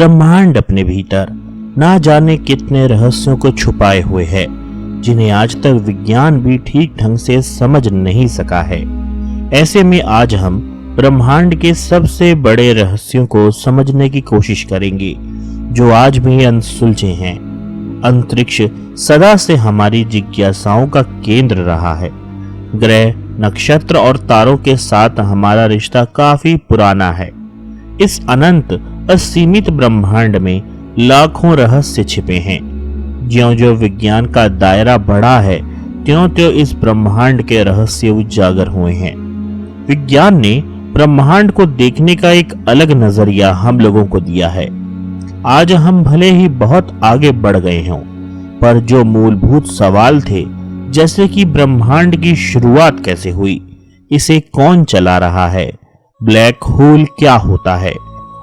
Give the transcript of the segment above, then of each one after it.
ब्रह्मांड अपने भीतर ना जाने कितने रहस्यों को छुपाए हुए है, जिन्हें आज तक विज्ञान भी ठीक ढंग से समझ नहीं सका है। ऐसे में आज हम ब्रह्मांड के सबसे बड़े रहस्यों को समझने की कोशिश करेंगे, जो आज भी अनसुलझे हैं। अंतरिक्ष सदा से हमारी जिज्ञासाओं का केंद्र रहा है। ग्रह, नक्षत्र और तारों के साथ हमारा रिश्ता काफी पुराना है। इस अनंत असीमित ब्रह्मांड में लाखों रहस्य छिपे हैं। ज्यों-ज्यों विज्ञान का दायरा बढ़ा है, त्यों-त्यों इस ब्रह्मांड के रहस्य उजागर हुए हैं। विज्ञान ने ब्रह्मांड को देखने का एक अलग नजरिया हम लोगों को दिया है। आज हम भले ही बहुत आगे बढ़ गए हों, पर जो मूलभूत सवाल थे, जैसे कि ब्रह्मांड की शुरुआत कैसे हुई, इसे कौन चला रहा है, ब्लैक होल क्या होता है,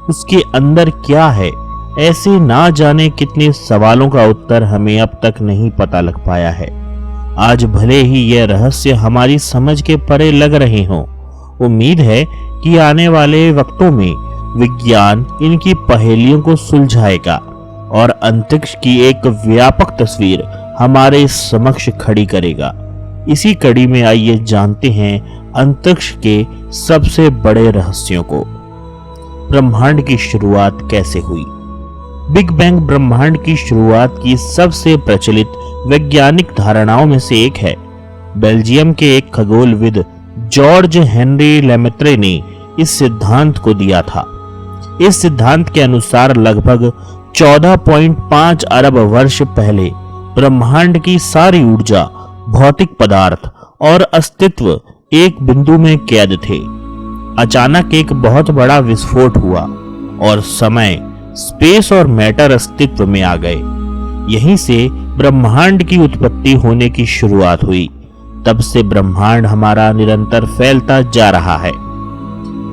उसके अंदर क्या है, ऐसे ना जाने कितने सवालों का उत्तर हमें अब तक नहीं पता लग पाया है। आज भले ही यह रहस्य हमारी समझ के परे लग रहे हों, उम्मीद है कि आने वाले वक्तों में विज्ञान इनकी पहेलियों को सुलझाएगा और अंतरिक्ष की एक व्यापक तस्वीर हमारे समक्ष खड़ी करेगा। इसी कड़ी में आइए जानते हैं अंतरिक्ष के सबसे बड़े रहस्यों को। ब्रह्मांड की शुरुआत कैसे हुई? बिग बैंग ब्रह्मांड की शुरुआत की सबसे प्रचलित वैज्ञानिक धारणाओं में से एक है। बेल्जियम के एक खगोलविद जॉर्ज हेनरी लेमेत्रे ने इस सिद्धांत को दिया था। इस सिद्धांत के अनुसार लगभग 14.5 अरब वर्ष पहले ब्रह्मांड की सारी ऊर्जा, भौतिक पदार्थ और अस्तित्व एक बिंदु में कैद थे। अचानक एक बहुत बड़ा विस्फोट हुआ और समय, स्पेस और मैटर अस्तित्व में आ गए। यहीं से ब्रह्मांड की उत्पत्ति होने की शुरुआत हुई। तब से ब्रह्मांड हमारा निरंतर फैलता जा रहा है।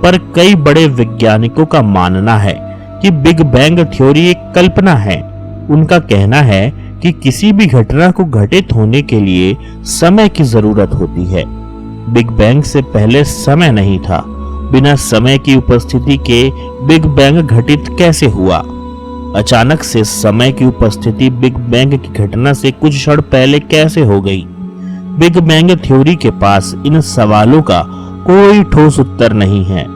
पर कई बड़े वैज्ञानिकों का मानना है कि बिग बैंग थ्योरी एक कल्पना है। उनका कहना है कि किसी भी घटना को घटित होने के लिए समय की जरूरत होती है। बिग बैंग से पहले समय नहीं था। बिना समय की उपस्थिति के बिग बैंग घटित कैसे हुआ? अचानक से समय की उपस्थिति बिग बैंग की घटना से कुछ क्षण पहले कैसे हो गई? बिग बैंग थ्योरी के पास इन सवालों का कोई ठोस उत्तर नहीं है।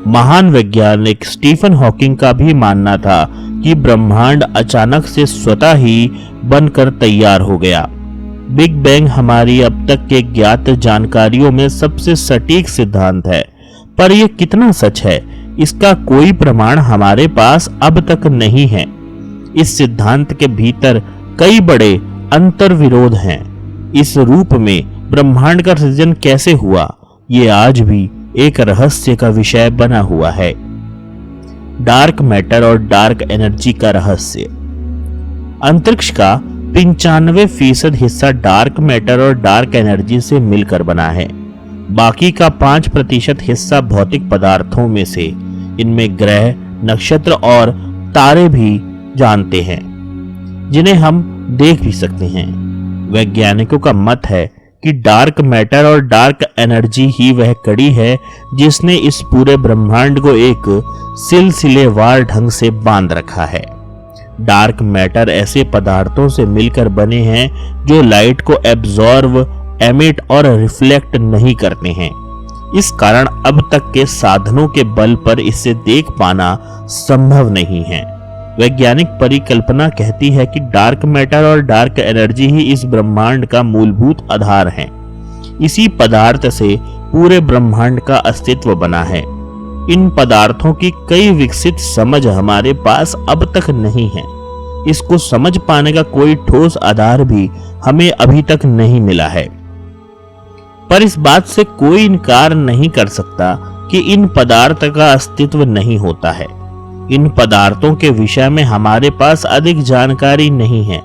महान वैज्ञानिक स्टीफन हॉकिंग का भी मानना था कि ब्रह्मांड अचानक से स्वतः ही बनकर तैयार हो गया। बिग बैंग हमारी अब तक के ज्ञात जानकारियों में सबसे सटीक सिद्धांत है, पर यह कितना सच है, इसका कोई प्रमाण हमारे पास अब तक नहीं है। इस सिद्धांत के भीतर कई बड़े अंतर्विरोध हैं। इस रूप में ब्रह्मांड का सृजन कैसे हुआ, ये आज भी एक रहस्य का विषय बना हुआ है। डार्क मैटर और डार्क एनर्जी का रहस्य। अंतरिक्ष का 95% हिस्सा डार्क मैटर और डार्क एनर्जी से मिलकर बना है। बाकी का 5% हिस्सा भौतिक पदार्थों में से, इनमें ग्रह, नक्षत्र और तारे भी जानते हैं, जिन्हें हम देख भी सकते हैं। वैज्ञानिकों का मत है कि डार्क मैटर और डार्क एनर्जी ही वह कड़ी है जिसने इस पूरे ब्रह्मांड को एक सिलसिलेवार ढंग से बांध रखा है। डार्क मैटर ऐसे पदार्थों से मिलकर बने हैं जो लाइट को एब्जॉर्ब, एमिट और रिफ्लेक्ट नहीं करते हैं। इस कारण अब तक के साधनों के बल पर इसे देख पाना संभव नहीं है। वैज्ञानिक परिकल्पना कहती है कि डार्क मैटर और डार्क एनर्जी ही इस ब्रह्मांड का मूलभूत आधार है। इसी पदार्थ से पूरे ब्रह्मांड का अस्तित्व बना है। इन पदार्थों की कई विकसित समझ हमारे पास अब तक नहीं है। इसको समझ पाने का कोई ठोस आधार भी हमें अभी तक नहीं मिला है। पर इस बात से कोई इनकार नहीं कर सकता कि इन पदार्थ का अस्तित्व नहीं होता है। इन पदार्थों के विषय में हमारे पास अधिक जानकारी नहीं है।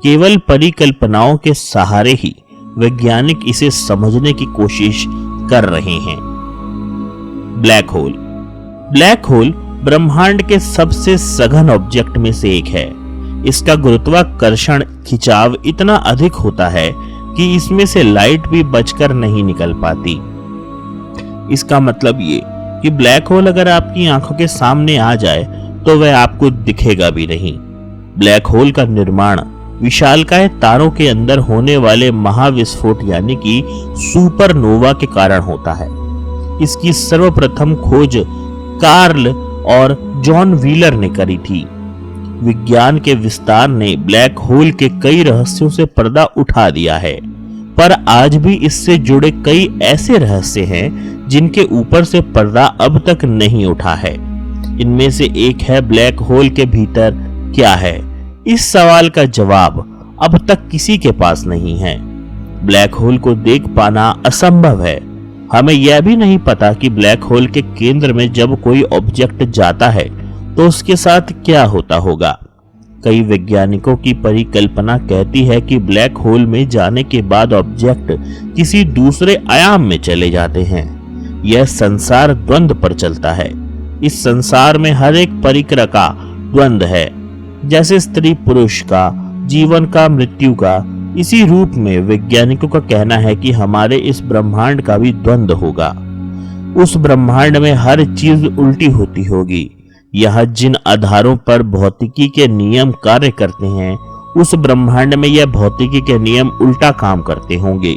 केवल परिकल्पनाओं के सहारे ही वैज्ञानिक इसे समझने की कोशिश कर रहे हैं। Black hole. ब्लैक होल ब्रह्मांड के सबसे सघन ऑब्जेक्ट में से एक है। इसका गुरुत्वाकर्षण खिंचाव इतना अधिक होता है कि इसमें से लाइट भी बचकर नहीं निकल पाती। इसका मतलब ये कि ब्लैक होल अगर आपकी आंखों के सामने आ जाए तो वह आपको दिखेगा भी नहीं। ब्लैक होल का निर्माण विशालकाय तारों के अंदर होने वाले महाविस्फोट यानी कि सुपरनोवा के कारण होता है। इसकी सर्वप्रथम खोज कार्ल और जॉन व्हीलर ने करी थी। विज्ञान के विस्तार ने ब्लैक होल के कई रहस्यों से पर्दा उठा दिया है, पर आज भी इससे जुड़े कई ऐसे रहस्य हैं जिनके ऊपर से पर्दा अब तक नहीं उठा है। इनमें से एक है ब्लैक होल के भीतर क्या है। इस सवाल का जवाब अब तक किसी के पास नहीं है। ब्लैक होल को देख पाना असंभव है। हमें यह भी नहीं पता कि ब्लैक होल के केंद्र में जब कोई ऑब्जेक्ट जाता है तो उसके साथ क्या होता होगा। कई वैज्ञानिकों की परिकल्पना कहती है कि ब्लैक होल में जाने के बाद ऑब्जेक्ट किसी दूसरे आयाम में चले जाते हैं। यह संसार द्वंद्व पर चलता है। इस संसार में हर एक परिक्र का द्वंद्व है, जैसे स्त्री पुरुष का, जीवन का, मृत्यु का। इसी रूप में वैज्ञानिकों का कहना है कि हमारे इस ब्रह्मांड का भी द्वंद्व होगा। उस ब्रह्मांड में हर चीज उल्टी होती होगी। यह जिन आधारों पर भौतिकी के नियम कार्य करते हैं, उस ब्रह्मांड में यह भौतिकी के नियम उल्टा काम करते होंगे।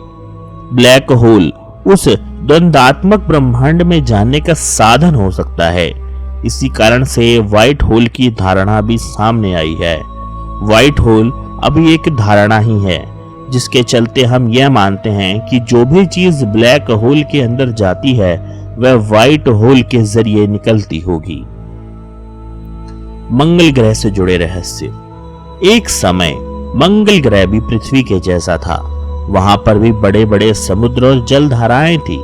ब्लैक होल उस द्वंद्वात्मक ब्रह्मांड में जाने का साधन हो सकता है। इसी कारण से व्हाइट होल की धारणा भी सामने आई है। व्हाइट होल अभी एक धारणा ही है, जिसके चलते हम यह मानते हैं कि जो भी चीज ब्लैक होल के अंदर जाती है वह व्हाइट होल के जरिए निकलती होगी। मंगल ग्रह से जुड़े रहस्य। एक समय मंगल ग्रह भी पृथ्वी के जैसा था। वहां पर भी बड़े बड़े समुद्र और जलधाराएं थी।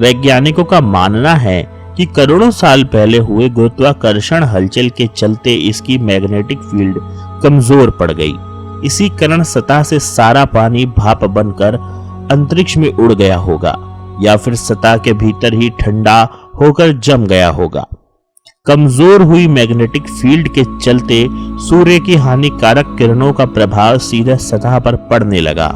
वैज्ञानिकों का मानना है कि करोड़ों साल पहले हुए गुरुत्वाकर्षण हलचल के चलते इसकी मैग्नेटिक फील्ड कमजोर पड़ गई। इसी कारण सतह से सारा पानी भाप बनकर अंतरिक्ष में उड़ गया होगा, या फिर सतह के भीतर ही ठंडा होकर जम गया होगा। कमजोर हुई मैग्नेटिक फील्ड के चलते सूर्य की हानिकारक किरणों का प्रभाव सीधे सतह पर पड़ने लगा।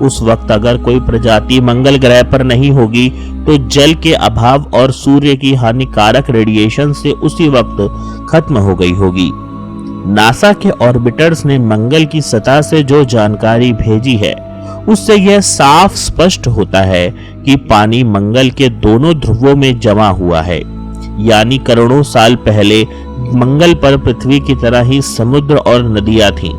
उस वक्त अगर कोई प्रजाति मंगल ग्रह पर नहीं होगी तो जल के अभाव और सूर्य की हानिकारक रेडिएशन से उसी वक्त खत्म हो गई होगी। नासा के ऑर्बिटर्स ने मंगल की सतह से जो जानकारी भेजी है उससे यह साफ स्पष्ट होता है कि पानी मंगल के दोनों ध्रुवों में जमा हुआ है। यानी करोड़ों साल पहले मंगल पर पृथ्वी की तरह ही समुद्र और नदियां थीं।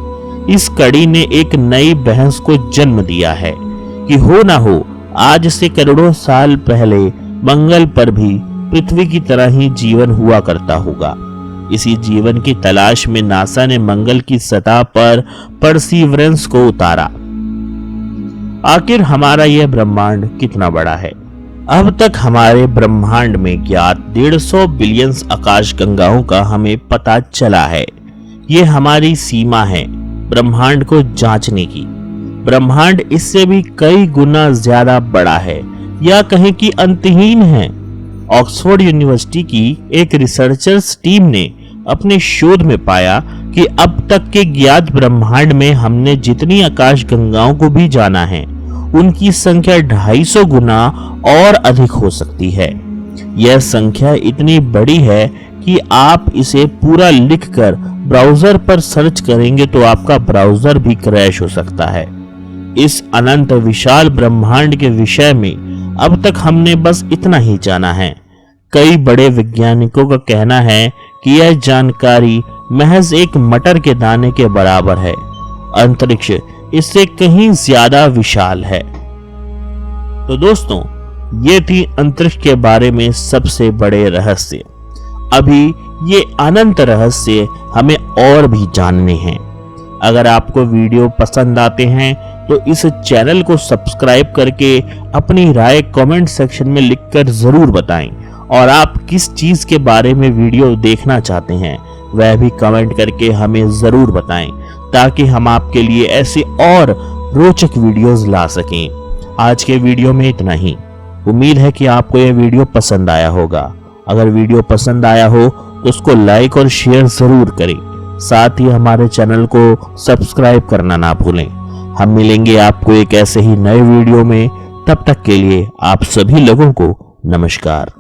इस कड़ी ने एक नई बहस को जन्म दिया है कि हो ना हो आज से करोड़ों साल पहले मंगल पर भी पृथ्वी की तरह ही जीवन हुआ करता होगा। इसी जीवन की तलाश में नासा ने मंगल की सतह पर परसीवरेंस को उतारा। आखिर हमारा यह ब्रह्मांड कितना बड़ा है? अब तक हमारे ब्रह्मांड में ज्ञात 150 बिलियन आकाश गंगाओं का हमें पता चला है। ये हमारी सीमा है ब्रह्मांड को जांचने की। ब्रह्मांड इससे भी कई गुना ज्यादा बड़ा है, या कहें कि अंतहीन है। ऑक्सफोर्ड यूनिवर्सिटी की एक रिसर्चर्स टीम ने अपने शोध में पाया कि अब तक के ज्ञात ब्रह्मांड में हमने जितनी आकाश गंगाओं को भी जाना है उनकी संख्या 250 गुना और अधिक हो सकती है। यह संख्या इतनी बड़ी है कि आप इसे पूरा लिखकर ब्राउजर पर सर्च करेंगे तो आपका ब्राउजर भी क्रैश हो सकता है। इस अनंत विशाल ब्रह्मांड के विषय में अब तक हमने बस इतना ही जाना है। कई बड़े वैज्ञानिकों का कहना है कि यह जानकारी महज एक मटर के दाने के बराबर है। अंतरिक्ष इससे कहीं ज्यादा विशाल है। तो दोस्तों, ये थी अंतरिक्ष के बारे में सबसे बड़े रहस्य। अभी ये अनंत रहस्य हमें और भी जानने हैं। अगर आपको वीडियो पसंद आते हैं तो इस चैनल को सब्सक्राइब करके अपनी राय कमेंट सेक्शन में लिखकर जरूर बताएं, और आप किस चीज के बारे में वीडियो देखना चाहते हैं वह भी कमेंट करके हमें जरूर बताएं, ताकि हम आपके लिए ऐसे और रोचक वीडियोस ला सकें। आज के वीडियो में इतना ही। उम्मीद है कि आपको यह वीडियो पसंद आया होगा। अगर वीडियो पसंद आया हो तो उसको लाइक और शेयर जरूर करें। साथ ही हमारे चैनल को सब्सक्राइब करना ना भूलें। हम मिलेंगे आपको एक ऐसे ही नए वीडियो में। तब तक के लिए आप सभी लोगों को नमस्कार।